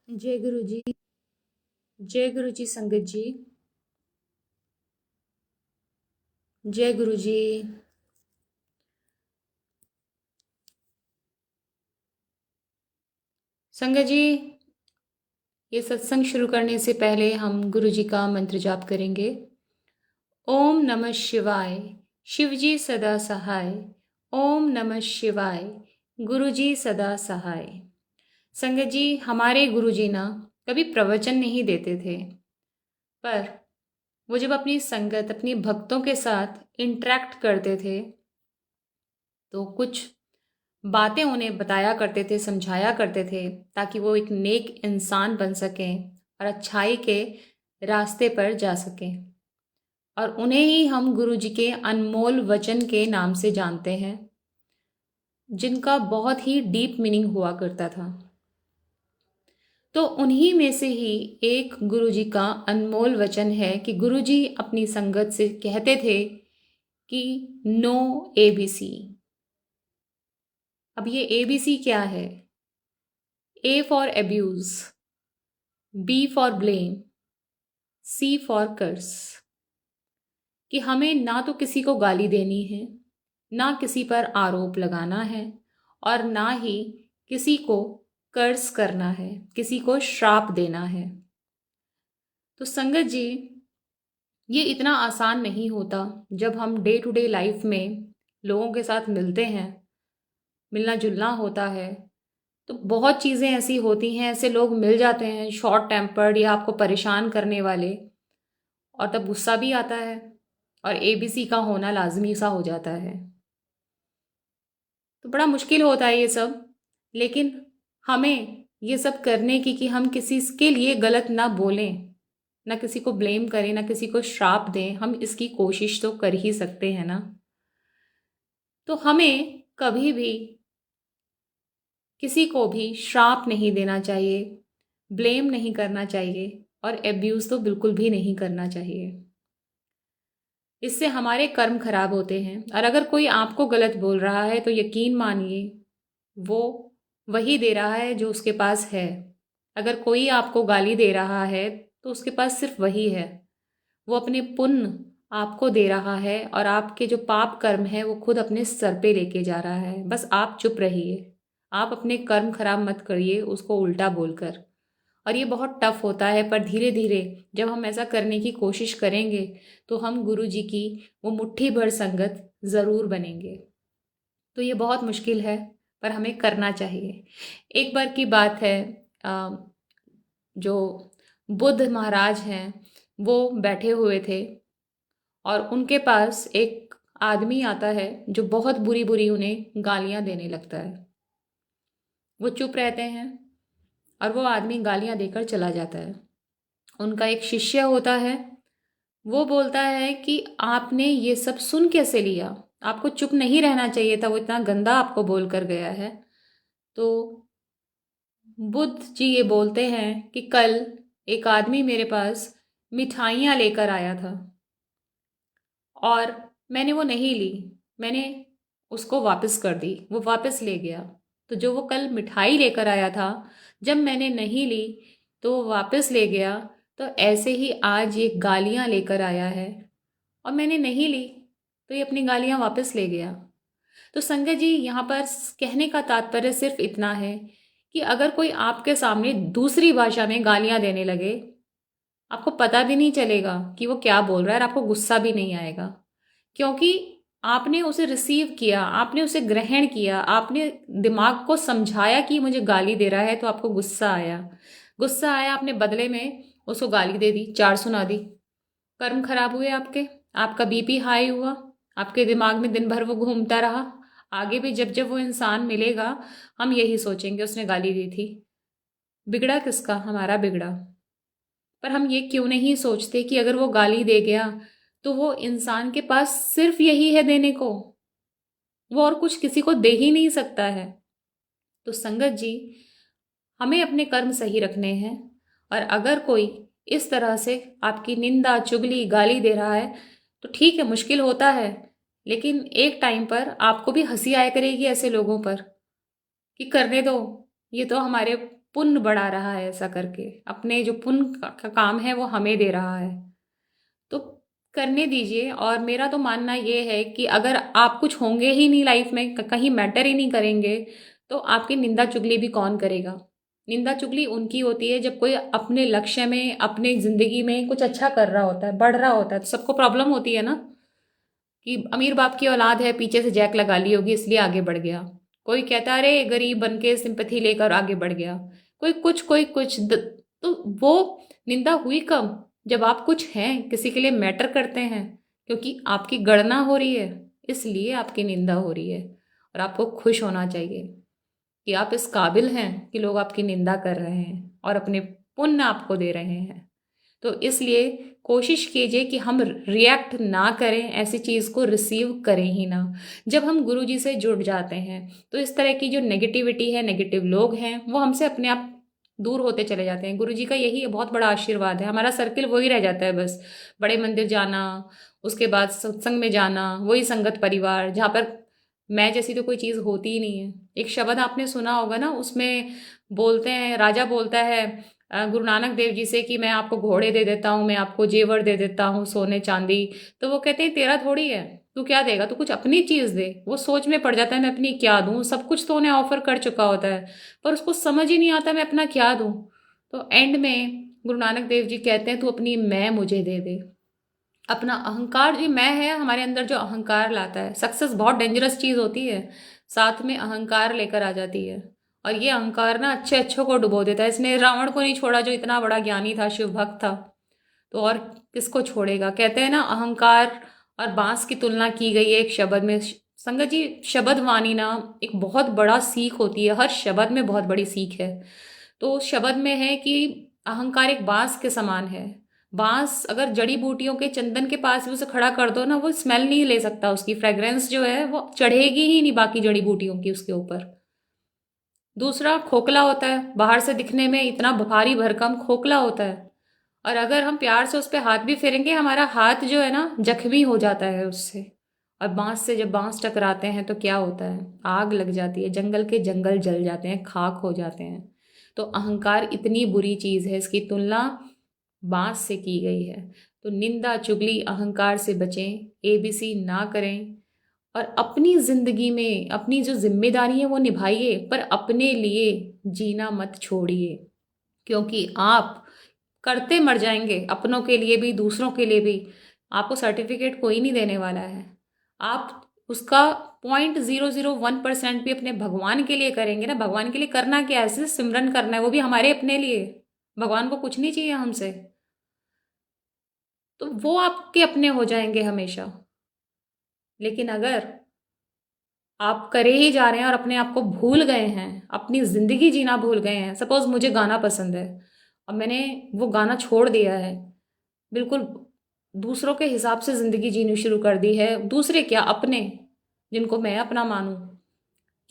जय गुरु जी। जय गुरु जी संगत जी। जय गुरु जी। संगत जी, ये सत्संग शुरू करने से पहले हम गुरु जी का मंत्र जाप करेंगे। ओम नमः शिवाय। शिव जी सदा सहाय। ओम नमः शिवाय। गुरु जी सदा सहाय। संगत जी, हमारे गुरु जी ना कभी प्रवचन नहीं देते थे, पर वो जब अपनी संगत अपनी भक्तों के साथ इंटरेक्ट करते थे तो कुछ बातें उन्हें बताया करते थे, समझाया करते थे, ताकि वो एक नेक इंसान बन सकें और अच्छाई के रास्ते पर जा सकें। और उन्हें ही हम गुरु जी के अनमोल वचन के नाम से जानते हैं, जिनका बहुत ही डीप मीनिंग हुआ करता था। तो उन्हीं में से ही एक गुरु जी का अनमोल वचन है कि गुरु जी अपनी संगत से कहते थे कि नो एबीसी। अब ये एबीसी क्या है? A for abuse, B for blame, C for curse. कि हमें ना तो किसी को गाली देनी है, ना किसी पर आरोप लगाना है, और ना ही किसी को कर्स करना है, किसी को श्राप देना है। तो संगत जी, ये इतना आसान नहीं होता। जब हम डे टू डे लाइफ में लोगों के साथ मिलते हैं, मिलना जुलना होता है, तो बहुत चीज़ें ऐसी होती हैं, ऐसे लोग मिल जाते हैं शॉर्ट टेम्पर्ड या आपको परेशान करने वाले, और तब गुस्सा भी आता है और एबीसी का होना लाजमी सा हो जाता है। तो बड़ा मुश्किल होता है ये सब। लेकिन हमें ये सब करने की कि हम किसी के लिए गलत ना बोलें, ना किसी को ब्लेम करें, ना किसी को श्राप दें, हम इसकी कोशिश तो कर ही सकते हैं ना। तो हमें कभी भी किसी को भी श्राप नहीं देना चाहिए, ब्लेम नहीं करना चाहिए, और एब्यूज़ तो बिल्कुल भी नहीं करना चाहिए। इससे हमारे कर्म खराब होते हैं। और अगर कोई आपको गलत बोल रहा है तो यकीन मानिए वो वही दे रहा है जो उसके पास है। अगर कोई आपको गाली दे रहा है तो उसके पास सिर्फ वही है। वो अपने पुण्य आपको दे रहा है, और आपके जो पाप कर्म है वो खुद अपने सर पे लेके जा रहा है। बस आप चुप रहिए, आप अपने कर्म खराब मत करिए उसको उल्टा बोलकर। और ये बहुत टफ होता है, पर धीरे धीरे जब हम ऐसा करने की कोशिश करेंगे तो हम गुरु जी की वो मुट्ठी भर संगत ज़रूर बनेंगे। तो ये बहुत मुश्किल है, पर हमें करना चाहिए। एक बार की बात है, अ, जो बुद्ध महाराज हैं वो बैठे हुए थे, और उनके पास एक आदमी आता है जो बहुत बुरी बुरी उन्हें गालियां देने लगता है। वो चुप रहते हैं और वो आदमी गालियां देकर चला जाता है। उनका एक शिष्य होता है, वो बोलता है कि आपने ये सब सुन कैसे लिया? आपको चुप नहीं रहना चाहिए था, वो इतना गंदा आपको बोल कर गया है। तो बुद्ध जी ये बोलते हैं कि कल एक आदमी मेरे पास मिठाइयाँ लेकर आया था, और मैंने वो नहीं ली, मैंने उसको वापस कर दी, वो वापस ले गया। तो जो वो कल मिठाई लेकर आया था, जब मैंने नहीं ली तो वो वापस ले गया। तो ऐसे ही आज ये गालियाँ लेकर आया है, और मैंने नहीं ली तो ये अपनी गालियाँ वापस ले गया। तो संगत जी, यहाँ पर कहने का तात्पर्य सिर्फ इतना है कि अगर कोई आपके सामने दूसरी भाषा में गालियाँ देने लगे, आपको पता भी नहीं चलेगा कि वो क्या बोल रहा है, और आपको गुस्सा भी नहीं आएगा, क्योंकि आपने उसे रिसीव किया, आपने उसे ग्रहण किया, आपने दिमाग को समझाया कि मुझे गाली दे रहा है, तो आपको गुस्सा आया। गुस्सा आया, आपने बदले में उसको गाली दे दी, चार सुना दी, कर्म खराब हुए आपके, आपका बीपी हाई हुआ, आपके दिमाग में दिन भर वो घूमता रहा। आगे भी जब जब वो इंसान मिलेगा हम यही सोचेंगे उसने गाली दी थी। बिगड़ा किसका? हमारा बिगड़ा। पर हम ये क्यों नहीं सोचते कि अगर वो गाली दे गया तो वो इंसान के पास सिर्फ यही है देने को, वो और कुछ किसी को दे ही नहीं सकता है। तो संगत जी, हमें अपने कर्म सही रखने हैं। और अगर कोई इस तरह से आपकी निंदा चुगली गाली दे रहा है तो ठीक है, मुश्किल होता है, लेकिन एक टाइम पर आपको भी हंसी आया करेगी ऐसे लोगों पर कि करने दो, ये तो हमारे पुण्य बढ़ा रहा है, ऐसा करके अपने जो पुण्य का काम है वो हमें दे रहा है। तो करने दीजिए। और मेरा तो मानना ये है कि अगर आप कुछ होंगे ही नहीं लाइफ में, कहीं मैटर ही नहीं करेंगे, तो आपकी निंदा चुगली भी कौन करेगा। निंदा चुगली उनकी होती है जब कोई अपने लक्ष्य में, अपने ज़िंदगी में कुछ अच्छा कर रहा होता है, बढ़ रहा होता है। तो सबको प्रॉब्लम होती है ना, कि अमीर बाप की औलाद है, पीछे से जैक लगा ली होगी इसलिए आगे बढ़ गया। कोई कहता है अरे गरीब बन के सिंपैथी लेकर आगे बढ़ गया। कोई कुछ तो वो निंदा हुई कब, जब आप कुछ हैं, किसी के लिए मैटर करते हैं, क्योंकि आपकी गणना हो रही है, इसलिए आपकी निंदा हो रही है। और आपको खुश होना चाहिए कि आप इस काबिल हैं कि लोग आपकी निंदा कर रहे हैं और अपने पुण्य आपको दे रहे हैं। तो इसलिए कोशिश कीजिए कि हम रिएक्ट ना करें, ऐसी चीज़ को रिसीव करें ही ना। जब हम गुरु जी से जुड़ जाते हैं तो इस तरह की जो नेगेटिविटी है, नेगेटिव लोग हैं, वो हमसे अपने आप दूर होते चले जाते हैं। गुरु जी का यही बहुत बड़ा आशीर्वाद है, हमारा सर्किल वही रह जाता है बस। बड़े मंदिर जाना, उसके बाद सत्संग में जाना, वही संगत परिवार, जहाँ पर मैं जैसी तो कोई चीज़ होती ही नहीं है। एक शब्द आपने सुना होगा ना, उसमें बोलते हैं, राजा बोलता है गुरु नानक देव जी से कि मैं आपको घोड़े दे देता हूँ, मैं आपको जेवर दे देता हूँ, सोने चांदी। तो वो कहते हैं तेरा थोड़ी है, तू क्या देगा, तू कुछ अपनी चीज़ दे। वो सोच में पड़ जाता है मैं अपनी क्या दूँ, सब कुछ तो उन्हें ऑफर कर चुका होता है, पर उसको समझ ही नहीं आता मैं अपना क्या दूँ। तो एंड में गुरु नानक देव जी कहते हैं तू अपनी मैं मुझे दे दे। अपना अहंकार, ये मैं है हमारे अंदर जो अहंकार लाता है, सक्सेस बहुत डेंजरस चीज़ होती है, साथ में अहंकार लेकर आ जाती है। और ये अहंकार ना अच्छे अच्छों को डुबो देता है। इसने रावण को नहीं छोड़ा जो इतना बड़ा ज्ञानी था, शिव भक्त था, तो और किसको छोड़ेगा। कहते हैं ना, अहंकार और बांस की तुलना की गई है एक शब्द में। संगत जी, शब्द वाणी ना एक बहुत बड़ा सीख होती है, हर शब्द में बहुत बड़ी सीख है। तो उस शब्द में है कि अहंकार एक बांस के समान है। बांस अगर जड़ी बूटियों के चंदन के पास भी उसे खड़ा कर दो ना, वो स्मेल नहीं ले सकता, उसकी फ्रेग्रेंस जो है वो चढ़ेगी ही नहीं बाकी जड़ी बूटियों की उसके ऊपर। दूसरा, खोखला होता है, बाहर से दिखने में इतना भारी भरकम खोखला होता है, और अगर हम प्यार से उस पर हाथ भी फेरेंगे, हमारा हाथ जो है ना जख्मी हो जाता है उससे। और बांस से जब बांस टकराते हैं तो क्या होता है, आग लग जाती है, जंगल के जंगल जल जाते हैं, खाक हो जाते हैं। तो अहंकार इतनी बुरी चीज़ है, इसकी तुलना बांस से की गई है। तो निंदा चुगली अहंकार से बचें, एबीसी ना करें, और अपनी जिंदगी में अपनी जो जिम्मेदारी है वो निभाइए, पर अपने लिए जीना मत छोड़िए। क्योंकि आप करते मर जाएंगे, अपनों के लिए भी दूसरों के लिए भी। आपको सर्टिफिकेट कोई नहीं देने वाला है। आप उसका 0.001% भी अपने भगवान के लिए करेंगे ना। भगवान के लिए करना क्या है, सिर्फ सिमरन करना है, वो भी हमारे अपने लिए। भगवान को कुछ नहीं चाहिए हमसे, तो वो आपके अपने हो जाएंगे हमेशा। लेकिन अगर आप करे ही जा रहे हैं और अपने आप को भूल गए हैं, अपनी ज़िंदगी जीना भूल गए हैं। सपोज़ मुझे गाना पसंद है और मैंने वो गाना छोड़ दिया है, बिल्कुल दूसरों के हिसाब से ज़िंदगी जीनी शुरू कर दी है। दूसरे क्या, अपने, जिनको मैं अपना मानूं,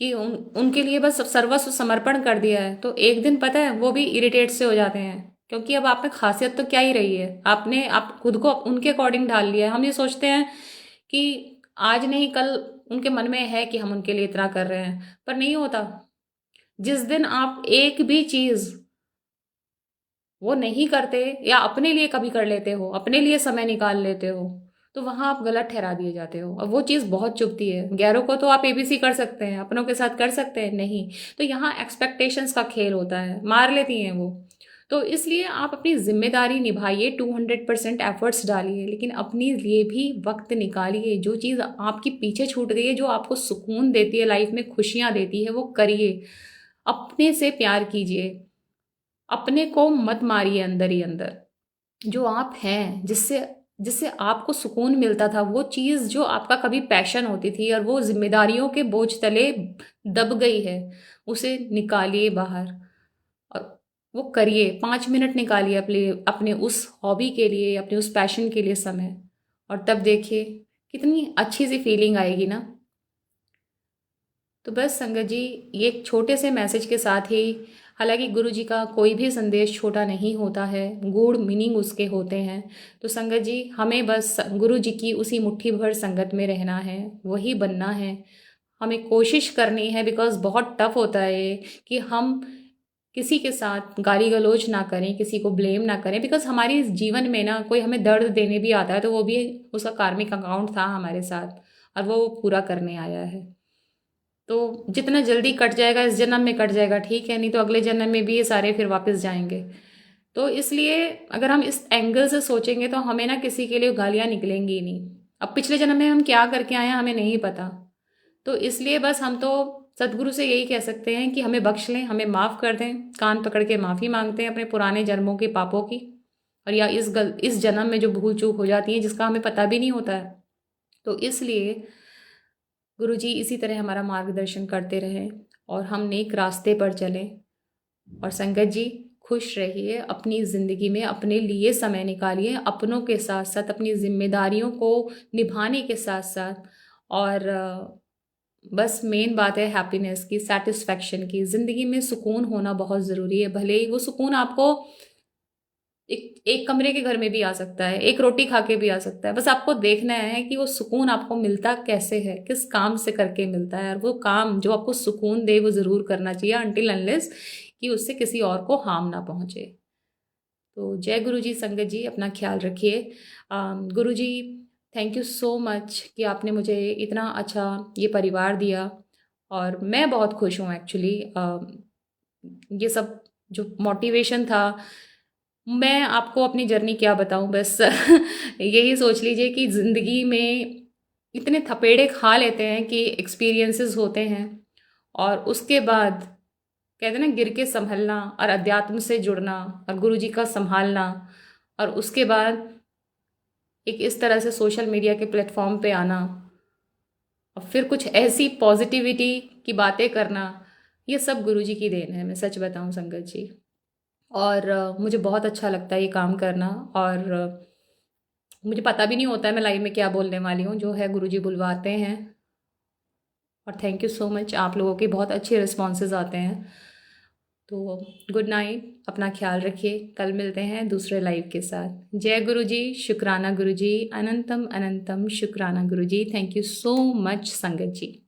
कि उनके लिए बस सर्वस्व समर्पण कर दिया है, तो एक दिन पता है वो भी इरिटेट से हो जाते हैं। क्योंकि अब आप में खासियत तो क्या ही रही है, आपने आप खुद को उनके अकॉर्डिंग ढाल लिया है। हम ये सोचते हैं कि आज नहीं कल उनके मन में है कि हम उनके लिए इतना कर रहे हैं, पर नहीं होता। जिस दिन आप एक भी चीज़ वो नहीं करते, या अपने लिए कभी कर लेते हो, अपने लिए समय निकाल लेते हो, तो वहां आप गलत ठहरा दिए जाते हो। और वो चीज़ बहुत चुभती है। गैरों को तो आप एबीसी कर सकते हैं, अपनों के साथ कर सकते हैं नहीं। तो यहाँ एक्सपेक्टेशंस का खेल होता है, मार लेती हैं वो। तो इसलिए आप अपनी जिम्मेदारी निभाइए, 200% एफर्ट्स डालिए, लेकिन अपने लिए भी वक्त निकालिए। जो चीज़ आपकी पीछे छूट गई है, जो आपको सुकून देती है, लाइफ में खुशियाँ देती है, वो करिए। अपने से प्यार कीजिए, अपने को मत मारिए अंदर ही अंदर। जो आप हैं, जिससे जिससे आपको सुकून मिलता था, वो चीज़ जो आपका कभी पैशन होती थी और वो जिम्मेदारियों के बोझ तले दब गई है, उसे निकालिए बाहर। और वो करिए, 5 मिनट निकालिए अपने अपने उस हॉबी के लिए, अपने उस पैशन के लिए समय। और तब देखिए कितनी अच्छी सी फीलिंग आएगी ना। तो बस संगत जी, ये एक छोटे से मैसेज के साथ ही, हालांकि गुरु जी का कोई भी संदेश छोटा नहीं होता है, गूढ़ मीनिंग उसके होते हैं। तो संगत जी, हमें बस गुरु जी की उसी मुट्ठी भर संगत में रहना है, वही बनना है, हमें कोशिश करनी है। बिकॉज बहुत टफ होता है ये, कि हम किसी के साथ गाली गलौज ना करें, किसी को ब्लेम ना करें, बिकॉज हमारी इस जीवन में ना कोई हमें दर्द देने भी आता है तो वो भी उसका कार्मिक अकाउंट था हमारे साथ और वो पूरा करने आया है। तो जितना जल्दी कट जाएगा इस जन्म में कट जाएगा, ठीक है, नहीं तो अगले जन्म में भी ये सारे फिर वापस जाएंगे। तो इसलिए अगर हम इस एंगल से सोचेंगे तो हमें ना किसी के लिए गालियाँ निकलेंगी ही नहीं। अब पिछले जन्म में हम क्या करके आए हैं हमें नहीं पता, तो इसलिए बस हम तो सदगुरु से यही कह सकते हैं कि हमें बख्श लें, हमें माफ़ कर दें, कान पकड़ के माफ़ी मांगते हैं अपने पुराने जन्मों के पापों की, और या इस जन्म में जो भूल चूक हो जाती है जिसका हमें पता भी नहीं होता है। तो इसलिए गुरु जी इसी तरह हमारा मार्गदर्शन करते रहें और हम नेक रास्ते पर चलें। और संगत जी खुश रहिए, अपनी ज़िंदगी में अपने लिए समय निकालिए, अपनों के साथ साथ अपनी जिम्मेदारियों को निभाने के साथ साथ, और बस मेन बात है हैप्पीनेस की, सेटिस्फैक्शन की। ज़िंदगी में सुकून होना बहुत ज़रूरी है, भले ही वो सुकून आपको एक कमरे के घर में भी आ सकता है, एक रोटी खा के भी आ सकता है, बस आपको देखना है कि वो सुकून आपको मिलता कैसे है, किस काम से करके मिलता है, और वो काम जो आपको सुकून दे वो ज़रूर करना चाहिए अनटिल अनलेस कि उससे किसी और को हार्म ना पहुँचे। तो जय गुरु जी। संगत जी अपना ख्याल रखिए। गुरु जी थैंक यू सो मच कि आपने मुझे इतना अच्छा ये परिवार दिया, और मैं बहुत खुश हूँ एक्चुअली। ये सब जो मोटिवेशन था, मैं आपको अपनी जर्नी क्या बताऊं, बस यही सोच लीजिए कि ज़िंदगी में इतने थपेड़े खा लेते हैं कि एक्सपीरियंसेस होते हैं, और उसके बाद कहते हैं ना गिर के संभलना और अध्यात्म से जुड़ना और गुरु जी का संभालना, और उसके बाद एक इस तरह से सोशल मीडिया के प्लेटफॉर्म पे आना और फिर कुछ ऐसी पॉजिटिविटी की बातें करना, ये सब गुरु जी की देन है, मैं सच बताऊं संगत जी। और मुझे बहुत अच्छा लगता है ये काम करना, और मुझे पता भी नहीं होता है मैं लाइव में क्या बोलने वाली हूँ, जो है गुरु जी बुलवाते हैं। और थैंक यू सो मच, आप लोगों के बहुत अच्छे रिस्पॉन्सेज आते हैं। तो गुड नाइट, अपना ख्याल रखिए, कल मिलते हैं दूसरे लाइव के साथ। जय गुरु जी, शुक्राना गुरु जी, अनंतम अनंतम शुक्राना गुरु जी। थैंक यू सो मच संगत जी।